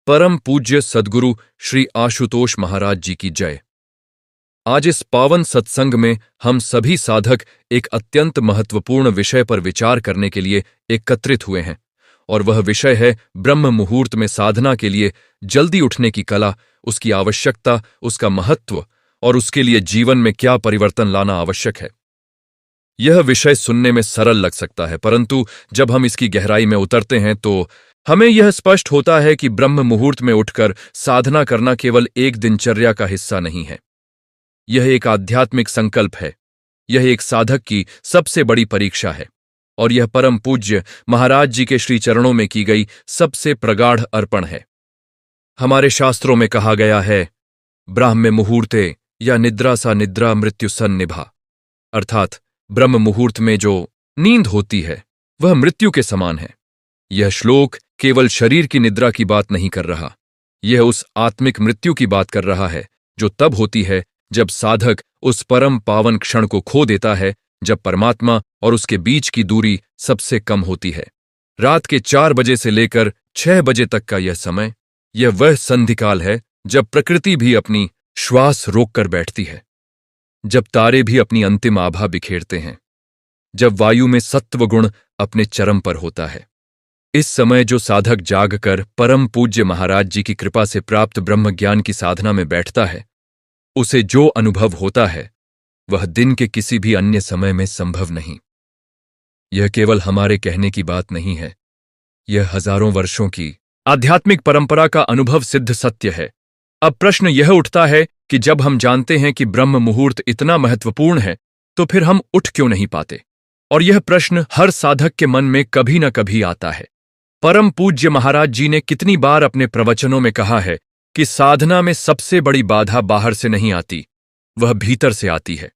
परम पूज्य सद्गुरु श्री आशुतोष महाराज जी की जय। आज इस पावन सत्संग में हम सभी साधक एक अत्यंत महत्वपूर्ण विषय पर विचार करने के लिए एकत्रित हुए हैं, और वह विषय है ब्रह्म मुहूर्त में साधना के लिए जल्दी उठने की कला, उसकी आवश्यकता, उसका महत्व और उसके लिए जीवन में क्या परिवर्तन लाना आवश्यक है। यह विषय सुनने में सरल लग सकता है, परंतु जब हम इसकी गहराई में उतरते हैं तो हमें यह स्पष्ट होता है कि ब्रह्म मुहूर्त में उठकर साधना करना केवल एक दिनचर्या का हिस्सा नहीं है। यह एक आध्यात्मिक संकल्प है, यह एक साधक की सबसे बड़ी परीक्षा है, और यह परम पूज्य महाराज जी के श्री चरणों में की गई सबसे प्रगाढ़ अर्पण है। हमारे शास्त्रों में कहा गया है, ब्राह्मे मुहूर्ते या निद्रा सा निद्रा मृत्यु सन्निभा, अर्थात ब्रह्म मुहूर्त में जो नींद होती है वह मृत्यु के समान है। यह श्लोक केवल शरीर की निद्रा की बात नहीं कर रहा, यह उस आत्मिक मृत्यु की बात कर रहा है जो तब होती है जब साधक उस परम पावन क्षण को खो देता है, जब परमात्मा और उसके बीच की दूरी सबसे कम होती है। रात के 4 बजे से लेकर 6 बजे तक का यह समय, यह वह संधिकाल है जब प्रकृति भी अपनी श्वास रोककर बैठती है, जब तारे भी अपनी अंतिम आभा बिखेरते हैं, जब वायु में सत्व गुण अपने चरम पर होता है। इस समय जो साधक जागकर परम पूज्य महाराज जी की कृपा से प्राप्त ब्रह्म ज्ञान की साधना में बैठता है, उसे जो अनुभव होता है वह दिन के किसी भी अन्य समय में संभव नहीं। यह केवल हमारे कहने की बात नहीं है, यह हजारों वर्षों की आध्यात्मिक परंपरा का अनुभव सिद्ध सत्य है। अब प्रश्न यह उठता है कि जब हम जानते हैं कि ब्रह्म मुहूर्त इतना महत्वपूर्ण है, तो फिर हम उठ क्यों नहीं पाते? और यह प्रश्न हर साधक के मन में कभी न कभी आता है। परम पूज्य महाराज जी ने कितनी बार अपने प्रवचनों में कहा है कि साधना में सबसे बड़ी बाधा बाहर से नहीं आती, वह भीतर से आती है।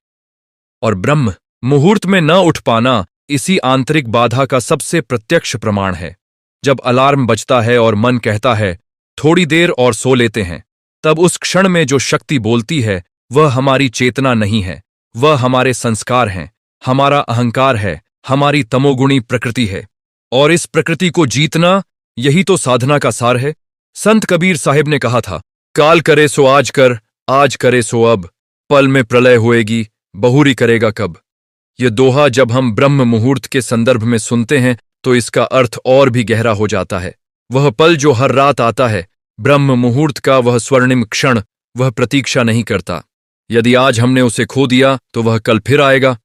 और ब्रह्म मुहूर्त में न उठ पाना इसी आंतरिक बाधा का सबसे प्रत्यक्ष प्रमाण है। जब अलार्म बजता है और मन कहता है थोड़ी देर और सो लेते हैं, तब उस क्षण में जो शक्ति बोलती है वह हमारी चेतना नहीं है, वह हमारे संस्कार हैं, हमारा अहंकार है, हमारी तमोगुणी प्रकृति है। और इस प्रकृति को जीतना, यही तो साधना का सार है। संत कबीर साहिब ने कहा था, काल करे सो आज कर, आज करे सो अब, पल में प्रलय होएगी, बहुरी करेगा कब। ये दोहा जब हम ब्रह्म मुहूर्त के संदर्भ में सुनते हैं तो इसका अर्थ और भी गहरा हो जाता है। वह पल जो हर रात आता है, ब्रह्म मुहूर्त का वह स्वर्णिम क्षण, वह प्रतीक्षा नहीं करता। यदि आज हमने उसे खो दिया तो वह कल फिर आएगा,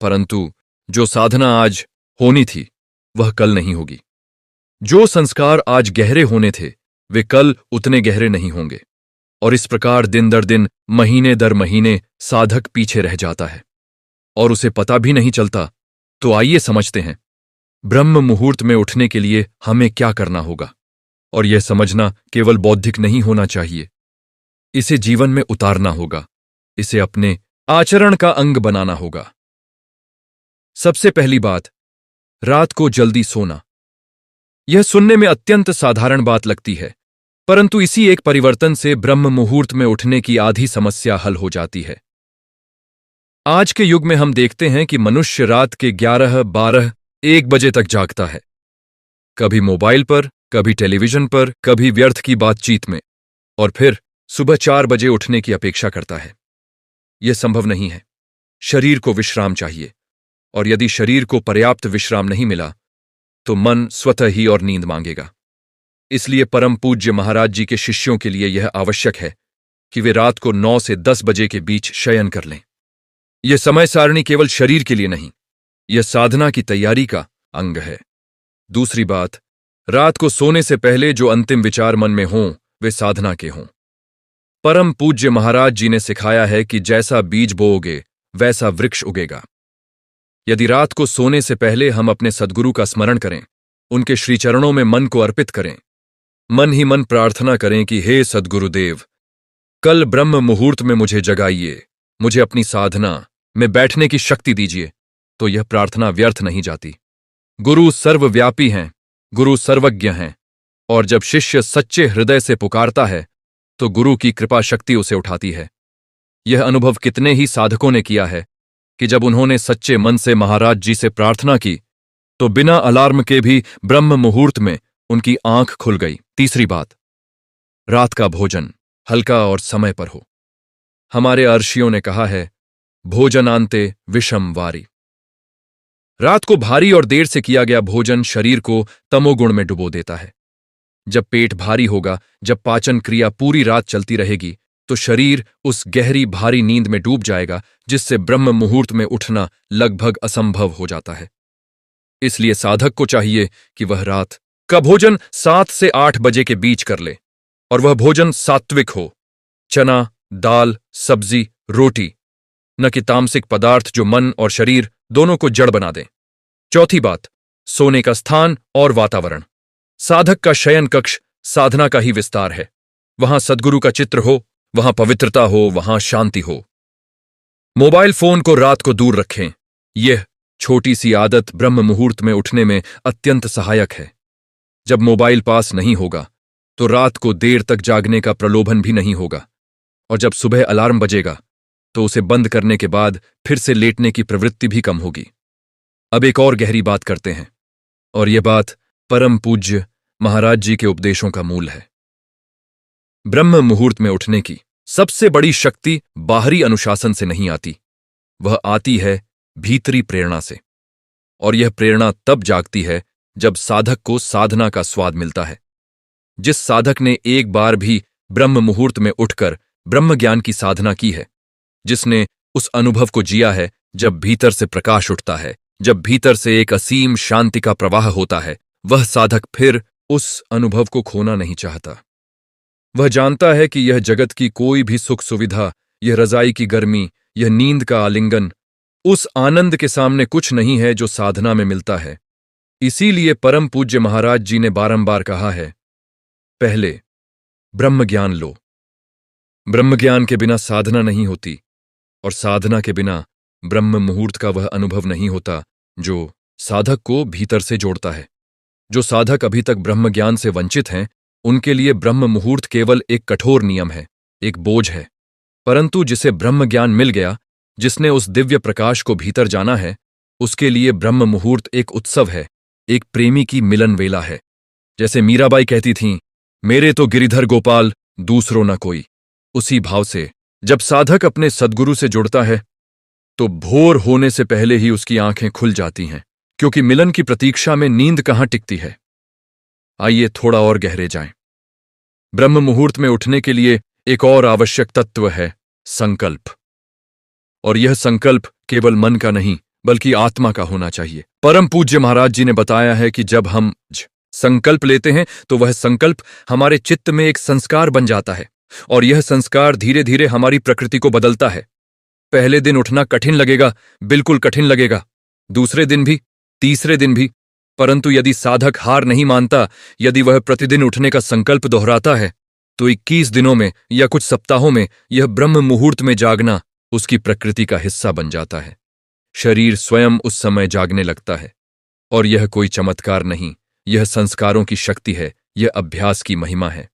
परंतु जो साधना आज होनी थी वह कल नहीं होगी। जो संस्कार आज गहरे होने थे वे कल उतने गहरे नहीं होंगे। और इस प्रकार दिन दर दिन, महीने दर महीने साधक पीछे रह जाता है और उसे पता भी नहीं चलता। तो आइए समझते हैं, ब्रह्म मुहूर्त में उठने के लिए हमें क्या करना होगा। और यह समझना केवल बौद्धिक नहीं होना चाहिए, इसे जीवन में उतारना होगा, इसे अपने आचरण का अंग बनाना होगा। सबसे पहली बात, रात को जल्दी सोना। यह सुनने में अत्यंत साधारण बात लगती है, परंतु इसी एक परिवर्तन से ब्रह्म मुहूर्त में उठने की आधी समस्या हल हो जाती है। आज के युग में हम देखते हैं कि मनुष्य रात के 11, 12, 1 बजे तक जागता है, कभी मोबाइल पर, कभी टेलीविजन पर, कभी व्यर्थ की बातचीत में, और फिर सुबह 4 बजे उठने की अपेक्षा करता है। यह संभव नहीं है। शरीर को विश्राम चाहिए, और यदि शरीर को पर्याप्त विश्राम नहीं मिला तो मन स्वतः ही और नींद मांगेगा। इसलिए परम पूज्य महाराज जी के शिष्यों के लिए यह आवश्यक है कि वे रात को 9 से 10 बजे के बीच शयन कर लें। यह समय सारणी केवल शरीर के लिए नहीं, यह साधना की तैयारी का अंग है। दूसरी बात, रात को सोने से पहले जो अंतिम विचार मन में हों वे साधना के हों। परम पूज्य महाराज जी ने सिखाया है कि जैसा बीज बोओगे वैसा वृक्ष उगेगा। यदि रात को सोने से पहले हम अपने सद्गुरु का स्मरण करें, उनके श्रीचरणों में मन को अर्पित करें, मन ही मन प्रार्थना करें कि हे सद्गुरुदेव, कल ब्रह्म मुहूर्त में मुझे जगाइए, मुझे अपनी साधना में बैठने की शक्ति दीजिए, तो यह प्रार्थना व्यर्थ नहीं जाती। गुरु सर्वव्यापी हैं, गुरु सर्वज्ञ हैं, और जब शिष्य सच्चे हृदय से पुकारता है तो गुरु की कृपा शक्ति उसे उठाती है। यह अनुभव कितने ही साधकों ने किया है कि जब उन्होंने सच्चे मन से महाराज जी से प्रार्थना की तो बिना अलार्म के भी ब्रह्म मुहूर्त में उनकी आंख खुल गई। तीसरी बात, रात का भोजन हल्का और समय पर हो। हमारे अर्षियों ने कहा है, भोजनांते विषम वारी। रात को भारी और देर से किया गया भोजन शरीर को तमोगुण में डुबो देता है। जब पेट भारी होगा, जब पाचन क्रिया पूरी रात चलती रहेगी, तो शरीर उस गहरी भारी नींद में डूब जाएगा जिससे ब्रह्म मुहूर्त में उठना लगभग असंभव हो जाता है। इसलिए साधक को चाहिए कि वह रात का भोजन 7 से 8 बजे के बीच कर ले, और वह भोजन सात्विक हो। चना, दाल, सब्जी, रोटी, न कि तामसिक पदार्थ जो मन और शरीर दोनों को जड़ बना दें। चौथी बात, सोने का स्थान और वातावरण। साधक का शयन कक्ष साधना का ही विस्तार है। वहां सद्गुरु का चित्र हो, वहां पवित्रता हो, वहां शांति हो। मोबाइल फोन को रात को दूर रखें। यह छोटी सी आदत ब्रह्म मुहूर्त में उठने में अत्यंत सहायक है। जब मोबाइल पास नहीं होगा तो रात को देर तक जागने का प्रलोभन भी नहीं होगा, और जब सुबह अलार्म बजेगा तो उसे बंद करने के बाद फिर से लेटने की प्रवृत्ति भी कम होगी। अब एक और गहरी बात करते हैं, और यह बात परम पूज्य महाराज जी के उपदेशों का मूल है। ब्रह्म मुहूर्त में उठने की सबसे बड़ी शक्ति बाहरी अनुशासन से नहीं आती, वह आती है भीतरी प्रेरणा से। और यह प्रेरणा तब जागती है जब साधक को साधना का स्वाद मिलता है। जिस साधक ने एक बार भी ब्रह्म मुहूर्त में उठकर ब्रह्म ज्ञान की साधना की है, जिसने उस अनुभव को जिया है जब भीतर से प्रकाश उठता है, जब भीतर से एक असीम शांति का प्रवाह होता है, वह साधक फिर उस अनुभव को खोना नहीं चाहता। वह जानता है कि यह जगत की कोई भी सुख सुविधा, यह रजाई की गर्मी, यह नींद का आलिंगन, उस आनंद के सामने कुछ नहीं है जो साधना में मिलता है। इसीलिए परम पूज्य महाराज जी ने बारंबार कहा है, पहले ब्रह्म ज्ञान लो। ब्रह्म ज्ञान के बिना साधना नहीं होती, और साधना के बिना ब्रह्म मुहूर्त का वह अनुभव नहीं होता जो साधक को भीतर से जोड़ता है। जो साधक अभी तक ब्रह्म ज्ञान से वंचित हैं, उनके लिए ब्रह्म मुहूर्त केवल एक कठोर नियम है, एक बोझ है। परंतु जिसे ब्रह्म ज्ञान मिल गया, जिसने उस दिव्य प्रकाश को भीतर जाना है, उसके लिए ब्रह्म मुहूर्त एक उत्सव है, एक प्रेमी की मिलन वेला है। जैसे मीराबाई कहती थीं, मेरे तो गिरिधर गोपाल दूसरो न कोई। उसी भाव से जब साधक अपने सद्गुरु से जुड़ता है तो भोर होने से पहले ही उसकी आंखें खुल जाती हैं, क्योंकि मिलन की प्रतीक्षा में नींद कहां टिकती है। आइए थोड़ा और गहरे जाएं। ब्रह्म मुहूर्त में उठने के लिए एक और आवश्यक तत्व है संकल्प। और यह संकल्प केवल मन का नहीं बल्कि आत्मा का होना चाहिए। परम पूज्य महाराज जी ने बताया है कि जब हम संकल्प लेते हैं तो वह संकल्प हमारे चित्त में एक संस्कार बन जाता है, और यह संस्कार धीरे धीरे हमारी प्रकृति को बदलता है। पहले दिन उठना कठिन लगेगा, बिल्कुल कठिन लगेगा, दूसरे दिन भी, तीसरे दिन भी। परंतु यदि साधक हार नहीं मानता, यदि वह प्रतिदिन उठने का संकल्प दोहराता है, तो 21 दिनों में या कुछ सप्ताहों में यह ब्रह्म मुहूर्त में जागना उसकी प्रकृति का हिस्सा बन जाता है। शरीर स्वयं उस समय जागने लगता है। और यह कोई चमत्कार नहीं, यह संस्कारों की शक्ति है, यह अभ्यास की महिमा है।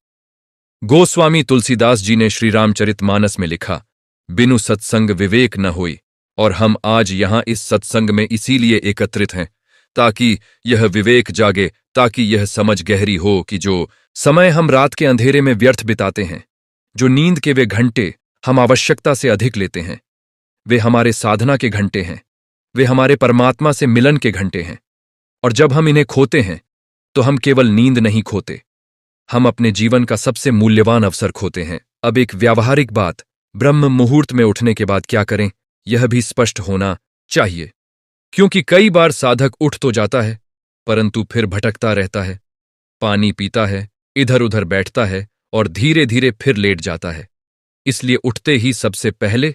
गोस्वामी तुलसीदास जी ने श्री रामचरितमानस में लिखा, बिनु सत्संग विवेक न होई। और हम आज यहां इस सत्संग में इसीलिए एकत्रित हैं ताकि यह विवेक जागे, ताकि यह समझ गहरी हो कि जो समय हम रात के अंधेरे में व्यर्थ बिताते हैं, जो नींद के वे घंटे हम आवश्यकता से अधिक लेते हैं, वे हमारे साधना के घंटे हैं, वे हमारे परमात्मा से मिलन के घंटे हैं। और जब हम इन्हें खोते हैं तो हम केवल नींद नहीं खोते, हम अपने जीवन का सबसे मूल्यवान अवसर खोते हैं। अब एक व्यावहारिक बात, ब्रह्म मुहूर्त में उठने के बाद क्या करें, यह भी स्पष्ट होना चाहिए। क्योंकि कई बार साधक उठ तो जाता है परंतु फिर भटकता रहता है, पानी पीता है, इधर उधर बैठता है और धीरे धीरे फिर लेट जाता है। इसलिए उठते ही, सबसे पहले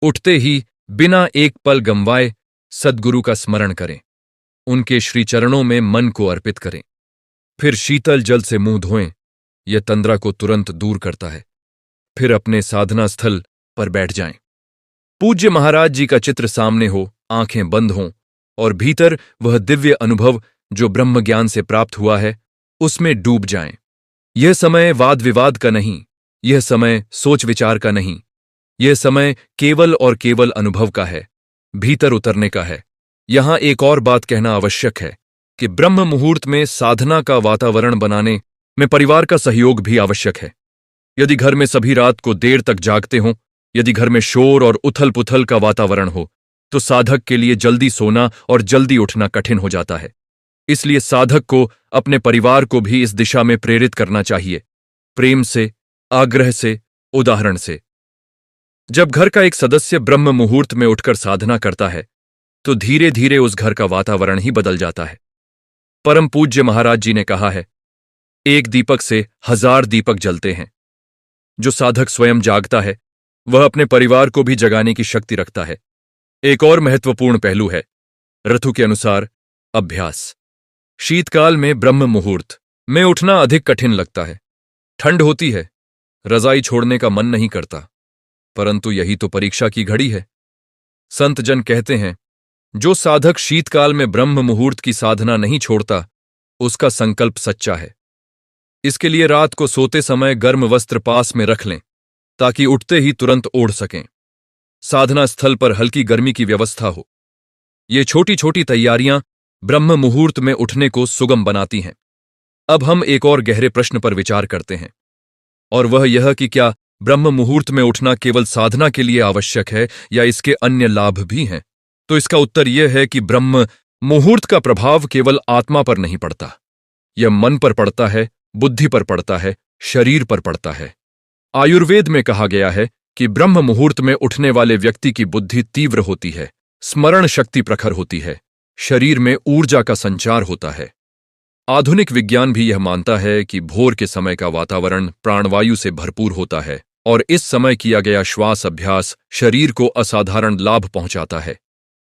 उठते ही बिना एक पल गंवाए सद्गुरु का स्मरण करें, उनके श्रीचरणों में मन को अर्पित करें। फिर शीतल जल से मुंह धोएं, यह तंद्रा को तुरंत दूर करता है। फिर अपने साधना स्थल पर बैठ जाएं। पूज्य महाराज जी का चित्र सामने हो, आंखें बंद हों और भीतर वह दिव्य अनुभव जो ब्रह्म ज्ञान से प्राप्त हुआ है उसमें डूब जाएं। यह समय वाद विवाद का नहीं, यह समय सोच विचार का नहीं, यह समय केवल और केवल अनुभव का है, भीतर उतरने का है। यहां एक और बात कहना आवश्यक है कि ब्रह्म मुहूर्त में साधना का वातावरण बनाने में परिवार का सहयोग भी आवश्यक है। यदि घर में सभी रात को देर तक जागते हों, यदि घर में शोर और उथल पुथल का वातावरण हो, तो साधक के लिए जल्दी सोना और जल्दी उठना कठिन हो जाता है। इसलिए साधक को अपने परिवार को भी इस दिशा में प्रेरित करना चाहिए, प्रेम से, आग्रह से, उदाहरण से। जब घर का एक सदस्य ब्रह्म मुहूर्त में उठकर साधना करता है, तो धीरे धीरे उस घर का वातावरण ही बदल जाता है। परम पूज्य महाराज जी ने कहा है, एक दीपक से 1000 दीपक जलते हैं। जो साधक स्वयं जागता है, वह अपने परिवार को भी जगाने की शक्ति रखता है। एक और महत्वपूर्ण पहलू है रथु के अनुसार अभ्यास। शीतकाल में ब्रह्म मुहूर्त में उठना अधिक कठिन लगता है। ठंड होती है, रजाई छोड़ने का मन नहीं करता, परंतु यही तो परीक्षा की घड़ी है। संत जन कहते हैं, जो साधक शीतकाल में ब्रह्म मुहूर्त की साधना नहीं छोड़ता, उसका संकल्प सच्चा है। इसके लिए रात को सोते समय गर्म वस्त्र पास में रख लें, ताकि उठते ही तुरंत ओढ़ सकें। साधना स्थल पर हल्की गर्मी की व्यवस्था हो। ये छोटी छोटी तैयारियां ब्रह्म मुहूर्त में उठने को सुगम बनाती हैं। अब हम एक और गहरे प्रश्न पर विचार करते हैं, और वह यह कि क्या ब्रह्म मुहूर्त में उठना केवल साधना के लिए आवश्यक है या इसके अन्य लाभ भी हैं? तो इसका उत्तर यह है कि ब्रह्म मुहूर्त का प्रभाव केवल आत्मा पर नहीं पड़ता, यह मन पर पड़ता है, बुद्धि पर पड़ता है, शरीर पर पड़ता है। आयुर्वेद में कहा गया है कि ब्रह्म मुहूर्त में उठने वाले व्यक्ति की बुद्धि तीव्र होती है, स्मरण शक्ति प्रखर होती है, शरीर में ऊर्जा का संचार होता है। आधुनिक विज्ञान भी यह मानता है कि भोर के समय का वातावरण प्राणवायु से भरपूर होता है और इस समय किया गया श्वास अभ्यास शरीर को असाधारण लाभ पहुंचाता है।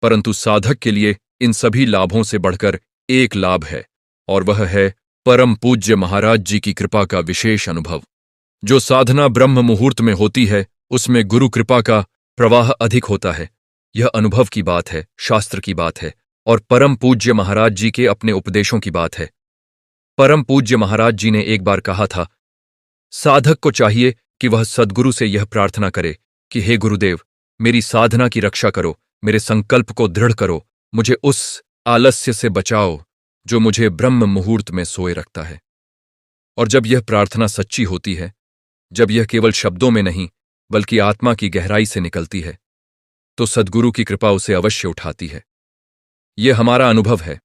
परंतु साधक के लिए इन सभी लाभों से बढ़कर एक लाभ है, और वह है परम पूज्य महाराज जी की कृपा का विशेष अनुभव। जो साधना ब्रह्म मुहूर्त में होती है, उसमें गुरु कृपा का प्रवाह अधिक होता है। यह अनुभव की बात है, शास्त्र की बात है, और परम पूज्य महाराज जी के अपने उपदेशों की बात है। परम पूज्य महाराज जी ने एक बार कहा था, साधक को चाहिए कि वह सद्गुरु से यह प्रार्थना करे कि हे गुरुदेव, मेरी साधना की रक्षा करो, मेरे संकल्प को दृढ़ करो, मुझे उस आलस्य से बचाओ जो मुझे ब्रह्म मुहूर्त में सोए रखता है। और जब यह प्रार्थना सच्ची होती है, जब यह केवल शब्दों में नहीं बल्कि आत्मा की गहराई से निकलती है, तो सद्गुरु की कृपा उसे अवश्य उठाती है। यह हमारा अनुभव है।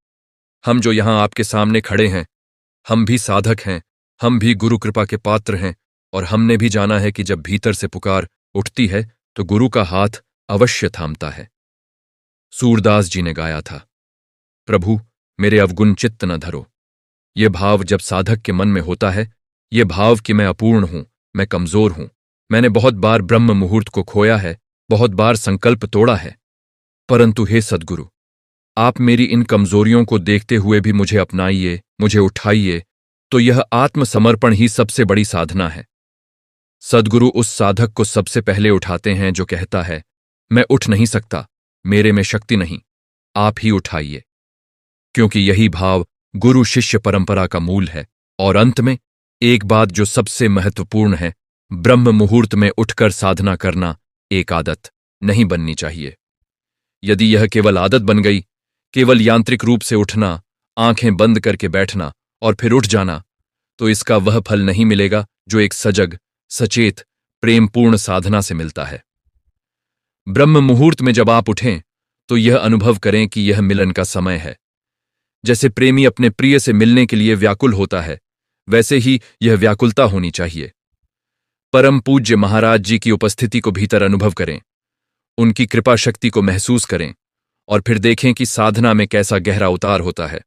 हम जो यहां आपके सामने खड़े हैं, हम भी साधक हैं, हम भी गुरु कृपा के पात्र हैं, और हमने भी जाना है कि जब भीतर से पुकार उठती है तो गुरु का हाथ अवश्य थामता है। सूरदास जी ने गाया था, प्रभु मेरे अवगुण चित्त न धरो। यह भाव जब साधक के मन में होता है, यह भाव कि मैं अपूर्ण हूं, मैं कमजोर हूं, मैंने बहुत बार ब्रह्म मुहूर्त को खोया है, बहुत बार संकल्प तोड़ा है, परंतु हे सद्गुरु, आप मेरी इन कमजोरियों को देखते हुए भी मुझे अपनाइए, मुझे उठाइए, तो यह आत्मसमर्पण ही सबसे बड़ी साधना है। सद्गुरु उस साधक को सबसे पहले उठाते हैं जो कहता है, मैं उठ नहीं सकता, मेरे में शक्ति नहीं, आप ही उठाइए। क्योंकि यही भाव गुरु शिष्य परंपरा का मूल है। और अंत में एक बात जो सबसे महत्वपूर्ण है, ब्रह्म मुहूर्त में उठकर साधना करना एक आदत नहीं बननी चाहिए। यदि यह केवल आदत बन गई, केवल यांत्रिक रूप से उठना, आंखें बंद करके बैठना और फिर उठ जाना, तो इसका वह फल नहीं मिलेगा जो एक सजग, सचेत, प्रेमपूर्ण साधना से मिलता है। ब्रह्म मुहूर्त में जब आप उठें तो यह अनुभव करें कि यह मिलन का समय है। जैसे प्रेमी अपने प्रिय से मिलने के लिए व्याकुल होता है, वैसे ही यह व्याकुलता होनी चाहिए। परम पूज्य महाराज जी की उपस्थिति को भीतर अनुभव करें, उनकी कृपा शक्ति को महसूस करें, और फिर देखें कि साधना में कैसा गहरा उतार होता है।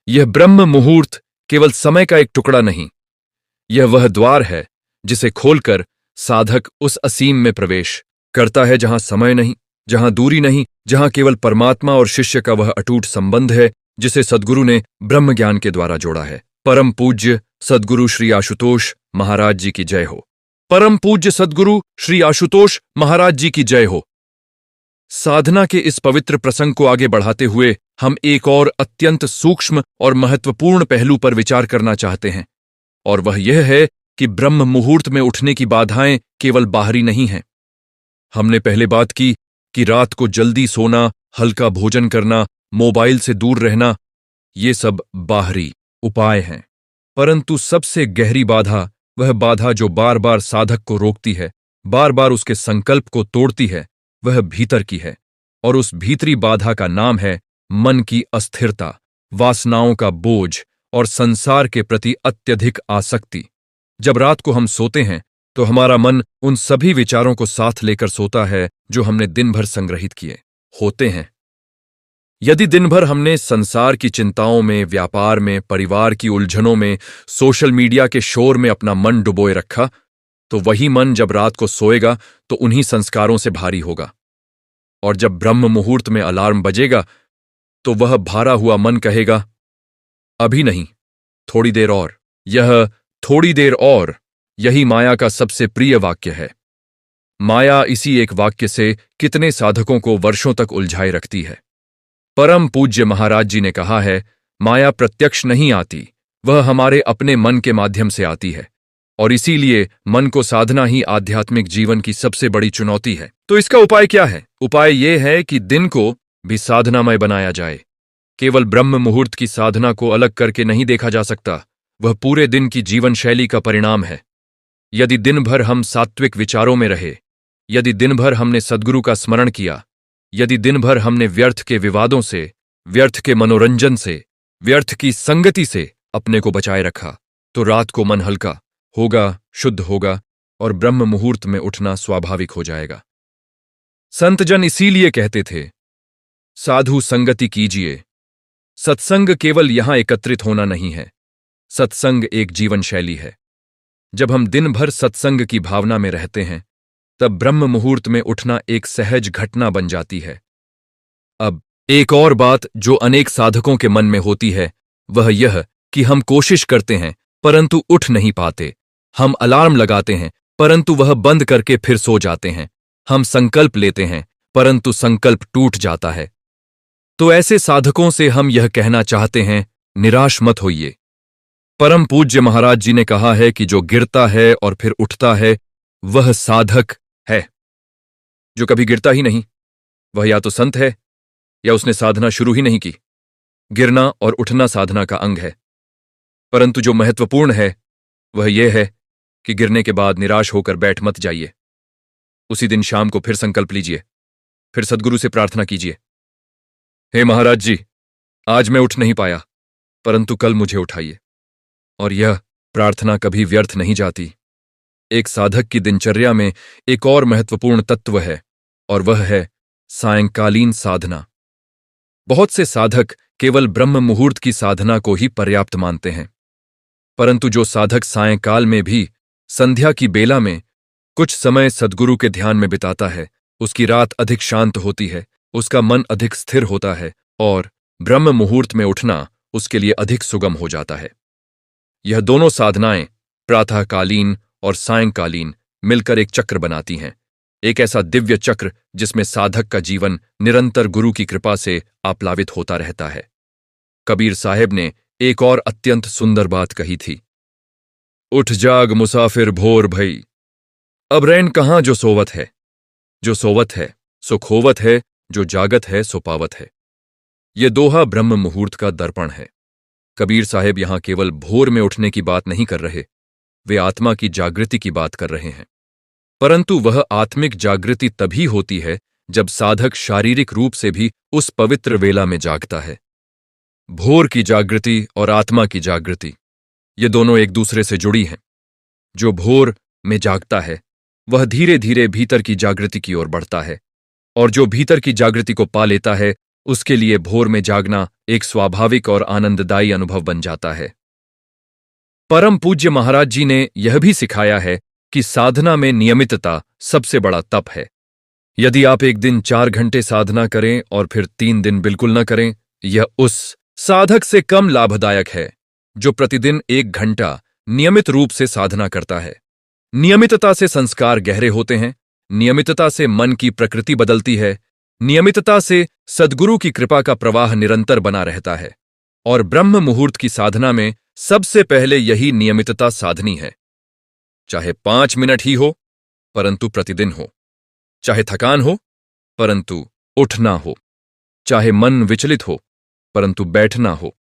यह ब्रह्म मुहूर्त केवल समय का एक टुकड़ा नहीं, यह वह द्वार है जिसे खोलकर साधक उस असीम में प्रवेश करता है जहां समय नहीं, जहां दूरी नहीं, जहां केवल परमात्मा और शिष्य का वह अटूट संबंध है जिसे सद्गुरु ने ब्रह्म ज्ञान के द्वारा जोड़ा है। परम पूज्य सद्गुरु श्री आशुतोष महाराज जी की जय हो। परम पूज्य सद्गुरु श्री आशुतोष महाराज जी की जय हो। साधना के इस पवित्र प्रसंग को आगे बढ़ाते हुए हम एक और अत्यंत सूक्ष्म और महत्वपूर्ण पहलू पर विचार करना चाहते हैं, और वह यह है कि ब्रह्म मुहूर्त में उठने की बाधाएं केवल बाहरी नहीं हैं। हमने पहले बात की कि रात को जल्दी सोना, हल्का भोजन करना, मोबाइल से दूर रहना, ये सब बाहरी उपाय हैं, परंतु सबसे गहरी बाधा वह बाधा जो बार बार साधक को रोकती है, बार बार उसके संकल्प को तोड़ती है, वह भीतर की है। और उस भीतरी बाधा का नाम है मन की अस्थिरता, वासनाओं का बोझ और संसार के प्रति अत्यधिक आसक्ति। जब रात को हम सोते हैं तो हमारा मन उन सभी विचारों को साथ लेकर सोता है जो हमने दिन भर संग्रहित किए होते हैं। यदि दिन भर हमने संसार की चिंताओं में, व्यापार में, परिवार की उलझनों में, सोशल मीडिया के शोर में अपना मन डुबोए रखा, तो वही मन जब रात को सोएगा तो उन्हीं संस्कारों से भारी होगा। और जब ब्रह्म मुहूर्त में अलार्म बजेगा तो वह भारा हुआ मन कहेगा, अभी नहीं, थोड़ी देर और। यह थोड़ी देर और यही माया का सबसे प्रिय वाक्य है। माया इसी एक वाक्य से कितने साधकों को वर्षों तक उलझाए रखती है। परम पूज्य महाराज जी ने कहा है, माया प्रत्यक्ष नहीं आती, वह हमारे अपने मन के माध्यम से आती है। और इसीलिए मन को साधना ही आध्यात्मिक जीवन की सबसे बड़ी चुनौती है। तो इसका उपाय क्या है? उपाय यह है कि दिन को भी साधनामय बनाया जाए। केवल ब्रह्म मुहूर्त की साधना को अलग करके नहीं देखा जा सकता, वह पूरे दिन की जीवन शैली का परिणाम है। यदि दिन भर हम सात्विक विचारों में रहे, यदि दिन भर हमने सद्गुरु का स्मरण किया, यदि दिन भर हमने व्यर्थ के विवादों से, व्यर्थ के मनोरंजन से, व्यर्थ की संगति से अपने को बचाए रखा, तो रात को मन हल्का होगा, शुद्ध होगा और ब्रह्म मुहूर्त में उठना स्वाभाविक हो जाएगा। संतजन इसीलिए कहते थे, साधु संगति कीजिए। सत्संग केवल यहां एकत्रित होना नहीं है, सत्संग एक जीवन शैली है। जब हम दिन भर सत्संग की भावना में रहते हैं, तब ब्रह्म मुहूर्त में उठना एक सहज घटना बन जाती है। अब एक और बात जो अनेक साधकों के मन में होती है, वह यह कि हम कोशिश करते हैं परंतु उठ नहीं पाते। हम अलार्म लगाते हैं परंतु वह बंद करके फिर सो जाते हैं। हम संकल्प लेते हैं परंतु संकल्प टूट जाता है। तो ऐसे साधकों से हम यह कहना चाहते हैं, निराश मत होइए। परम पूज्य महाराज जी ने कहा है कि जो गिरता है और फिर उठता है वह साधक है। जो कभी गिरता ही नहीं, वह या तो संत है या उसने साधना शुरू ही नहीं की। गिरना और उठना साधना का अंग है, परंतु जो महत्वपूर्ण है वह यह है कि गिरने के बाद निराश होकर बैठ मत जाइए। उसी दिन शाम को फिर संकल्प लीजिए, फिर सद्गुरु से प्रार्थना कीजिए, हे महाराज जी, आज मैं उठ नहीं पाया, परंतु कल मुझे उठाइए। और यह प्रार्थना कभी व्यर्थ नहीं जाती। एक साधक की दिनचर्या में एक और महत्वपूर्ण तत्व है, और वह है सायंकालीन साधना। बहुत से साधक केवल ब्रह्म मुहूर्त की साधना को ही पर्याप्त मानते हैं, परंतु जो साधक सायंकाल में भी, संध्या की बेला में कुछ समय सद्गुरु के ध्यान में बिताता है, उसकी रात अधिक शांत होती है, उसका मन अधिक स्थिर होता है और ब्रह्म मुहूर्त में उठना उसके लिए अधिक सुगम हो जाता है। यह दोनों साधनाएं, प्रातःकालीन और सायंकालीन, मिलकर एक चक्र बनाती हैं, एक ऐसा दिव्य चक्र जिसमें साधक का जीवन निरंतर गुरु की कृपा से आप्लावित होता रहता है। कबीर साहेब ने एक और अत्यंत सुंदर बात कही थी, उठ जाग मुसाफिर भोर भई, अब रैन कहां जो सोवत है। जो सोवत है सो खोवत है, जो जागत है सो पावत है। ये दोहा ब्रह्म मुहूर्त का दर्पण है। कबीर साहेब यहां केवल भोर में उठने की बात नहीं कर रहे, वे आत्मा की जागृति की बात कर रहे हैं। परंतु वह आत्मिक जागृति तभी होती है जब साधक शारीरिक रूप से भी उस पवित्र वेला में जागता है। भोर की जागृति और आत्मा की जागृति, ये दोनों एक दूसरे से जुड़ी हैं। जो भोर में जागता है वह धीरे धीरे भीतर की जागृति की ओर बढ़ता है, और जो भीतर की जागृति को पा लेता है उसके लिए भोर में जागना एक स्वाभाविक और आनंददायी अनुभव बन जाता है। परम पूज्य महाराज जी ने यह भी सिखाया है कि साधना में नियमितता सबसे बड़ा तप है। यदि आप एक दिन 4 घंटे साधना करें और फिर 3 दिन बिल्कुल न करें, यह उस साधक से कम लाभदायक है जो प्रतिदिन 1 घंटा नियमित रूप से साधना करता है। नियमितता से संस्कार गहरे होते हैं, नियमितता से मन की प्रकृति बदलती है, नियमितता से सद्गुरु की कृपा का प्रवाह निरंतर बना रहता है। और ब्रह्म मुहूर्त की साधना में सबसे पहले यही नियमितता साधनी है। चाहे 5 मिनट ही हो, परंतु प्रतिदिन हो। चाहे थकान हो, परंतु उठना हो। चाहे मन विचलित हो, परंतु बैठना हो।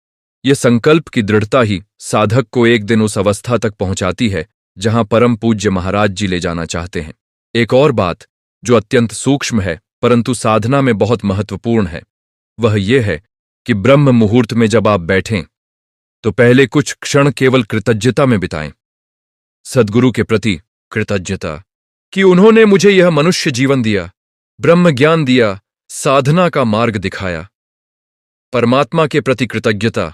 यह संकल्प की दृढ़ता ही साधक को एक दिन उस अवस्था तक पहुंचाती है जहां परम पूज्य महाराज जी ले जाना चाहते हैं। एक और बात जो अत्यंत सूक्ष्म है परंतु साधना में बहुत महत्वपूर्ण है, वह यह है कि ब्रह्म मुहूर्त में जब आप बैठें तो पहले कुछ क्षण केवल कृतज्ञता में बिताएं। सद्गुरु के प्रति कृतज्ञता कि उन्होंने मुझे यह मनुष्य जीवन दिया, ब्रह्म ज्ञान दिया, साधना का मार्ग दिखाया। परमात्मा के प्रति कृतज्ञता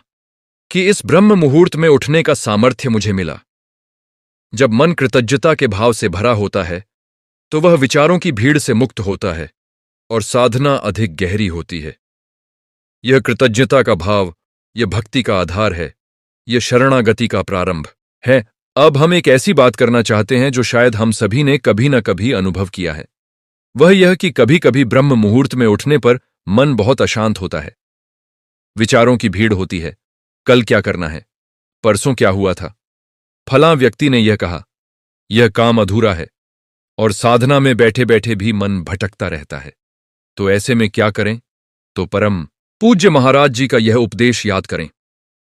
कि इस ब्रह्म मुहूर्त में उठने का सामर्थ्य मुझे मिला। जब मन कृतज्ञता के भाव से भरा होता है तो वह विचारों की भीड़ से मुक्त होता है और साधना अधिक गहरी होती है। यह कृतज्ञता का भाव, यह भक्ति का आधार है, यह शरणागति का प्रारंभ है। अब हम एक ऐसी बात करना चाहते हैं जो शायद हम सभी ने कभी न कभी अनुभव किया है। वह यह कि कभी कभी ब्रह्म मुहूर्त में उठने पर मन बहुत अशांत होता है। विचारों की भीड़ होती है। कल क्या करना है, परसों क्या हुआ था, फलां व्यक्ति ने यह कहा, यह काम अधूरा है, और साधना में बैठे बैठे भी मन भटकता रहता है। तो ऐसे में क्या करें? तो परम पूज्य महाराज जी का यह उपदेश याद करें।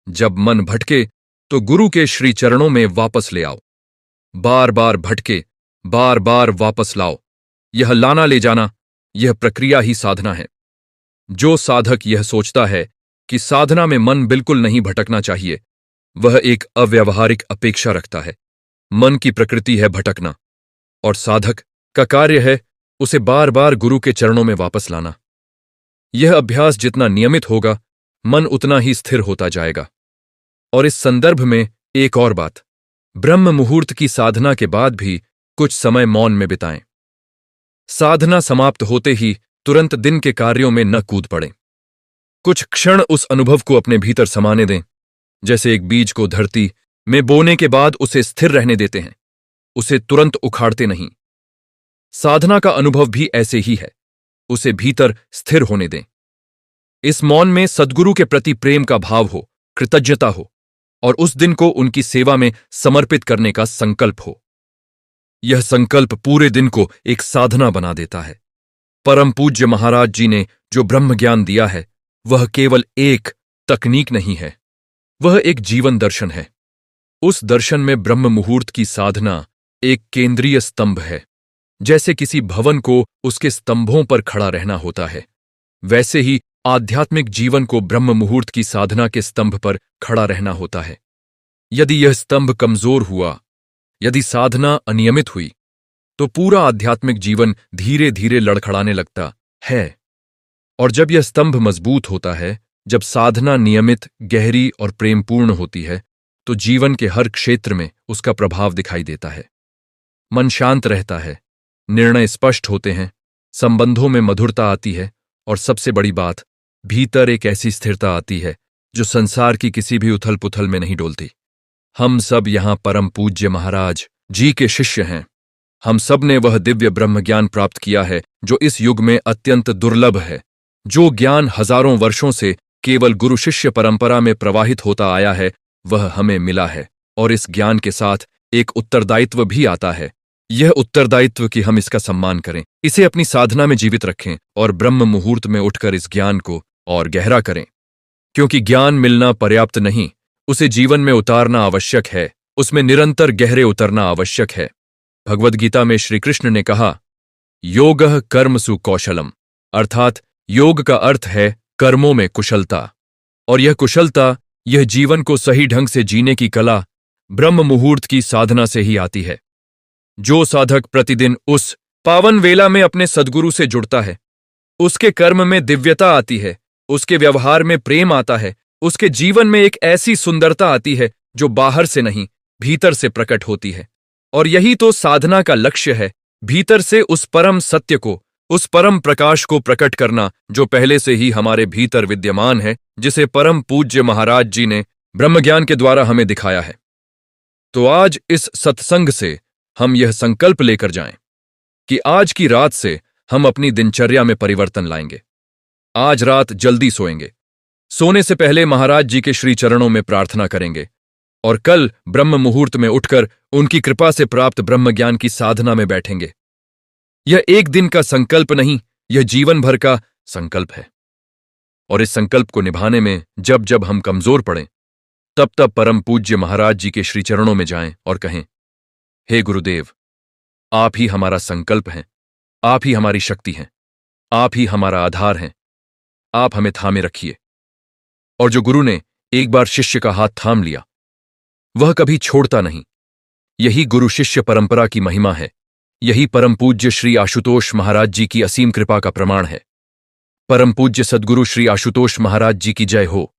जब मन भटके तो गुरु के श्री चरणों में वापस ले आओ। बार बार भटके, बार बार वापस लाओ। यह लाना ले जाना, यह प्रक्रिया ही साधना है। जो साधक यह सोचता है कि साधना में मन बिल्कुल नहीं भटकना चाहिए, वह एक अव्यावहारिक अपेक्षा रखता है। मन की प्रकृति है भटकना, और साधक का कार्य है उसे बार बार गुरु के चरणों में वापस लाना। यह अभ्यास जितना नियमित होगा, मन उतना ही स्थिर होता जाएगा। और इस संदर्भ में एक और बात, ब्रह्म मुहूर्त की साधना के बाद भी कुछ समय मौन में बिताएं। साधना समाप्त होते ही तुरंत दिन के कार्यों में न कूद पड़ें। कुछ क्षण उस अनुभव को अपने भीतर समाने दें, जैसे एक बीज को धरती में बोने के बाद उसे स्थिर रहने देते हैं, उसे तुरंत उखाड़ते नहीं। साधना का अनुभव भी ऐसे ही है, उसे भीतर स्थिर होने दें। इस मौन में सद्गुरु के प्रति प्रेम का भाव हो, कृतज्ञता हो, और उस दिन को उनकी सेवा में समर्पित करने का संकल्प हो। यह संकल्प पूरे दिन को एक साधना बना देता है। परम पूज्य महाराज जी ने जो ब्रह्म ज्ञान दिया है, वह केवल एक तकनीक नहीं है, वह एक जीवन दर्शन है। उस दर्शन में ब्रह्म मुहूर्त की साधना एक केंद्रीय स्तंभ है। जैसे किसी भवन को उसके स्तंभों पर खड़ा रहना होता है, वैसे ही आध्यात्मिक जीवन को ब्रह्म मुहूर्त की साधना के स्तंभ पर खड़ा रहना होता है। यदि यह स्तंभ कमजोर हुआ, यदि साधना अनियमित हुई, तो पूरा आध्यात्मिक जीवन धीरे धीरे लड़खड़ाने लगता है। और जब यह स्तंभ मजबूत होता है, जब साधना नियमित, गहरी और प्रेमपूर्ण होती है, तो जीवन के हर क्षेत्र में उसका प्रभाव दिखाई देता है। मन शांत रहता है, निर्णय स्पष्ट होते हैं, संबंधों में मधुरता आती है, और सबसे बड़ी बात, भीतर एक ऐसी स्थिरता आती है जो संसार की किसी भी उथल पुथल में नहीं डोलती। हम सब यहां परम पूज्य महाराज जी के शिष्य हैं। हम सब ने वह दिव्य ब्रह्म ज्ञान प्राप्त किया है जो इस युग में अत्यंत दुर्लभ है। जो ज्ञान हजारों वर्षों से केवल गुरु शिष्य परंपरा में प्रवाहित होता आया है, वह हमें मिला है, और इस ज्ञान के साथ एक उत्तरदायित्व भी आता है। यह उत्तरदायित्व कि हम इसका सम्मान करें, इसे अपनी साधना में जीवित रखें और ब्रह्म मुहूर्त में उठकर इस ज्ञान को और गहरा करें। क्योंकि ज्ञान मिलना पर्याप्त नहीं, उसे जीवन में उतारना आवश्यक है, उसमें निरंतर गहरे उतरना आवश्यक है। भगवद गीता में श्री कृष्ण ने कहा, योगः कर्मसु कौशलम, अर्थात योग का अर्थ है कर्मों में कुशलता। और यह कुशलता, यह जीवन को सही ढंग से जीने की कला ब्रह्म मुहूर्त की साधना से ही आती है। जो साधक प्रतिदिन उस पावन वेला में अपने सद्गुरु से जुड़ता है, उसके कर्म में दिव्यता आती है, उसके व्यवहार में प्रेम आता है, उसके जीवन में एक ऐसी सुंदरता आती है जो बाहर से नहीं, भीतर से प्रकट होती है। और यही तो साधना का लक्ष्य है, भीतर से उस परम सत्य को, उस परम प्रकाश को प्रकट करना जो पहले से ही हमारे भीतर विद्यमान है, जिसे परम पूज्य महाराज जी ने ब्रह्मज्ञान के द्वारा हमें दिखाया है। तो आज इस सत्संग से हम यह संकल्प लेकर जाएं कि आज की रात से हम अपनी दिनचर्या में परिवर्तन लाएंगे। आज रात जल्दी सोएंगे, सोने से पहले महाराज जी के श्री चरणों में प्रार्थना करेंगे, और कल ब्रह्म मुहूर्त में उठकर उनकी कृपा से प्राप्त ब्रह्म ज्ञान की साधना में बैठेंगे। यह एक दिन का संकल्प नहीं, यह जीवन भर का संकल्प है। और इस संकल्प को निभाने में जब जब हम कमजोर पड़ें, तब तब परम पूज्य महाराज जी के श्री चरणों में जाएं और कहें, हे गुरुदेव, आप ही हमारा संकल्प हैं, आप ही हमारी शक्ति हैं, आप ही हमारा आधार हैं। आप हमें थामे रखिए। और जो गुरु ने एक बार शिष्य का हाथ थाम लिया, वह कभी छोड़ता नहीं। यही गुरु शिष्य परंपरा की महिमा है। यही परम पूज्य श्री आशुतोष महाराज जी की असीम कृपा का प्रमाण है। परम पूज्य सद्गुरु श्री आशुतोष महाराज जी की जय हो।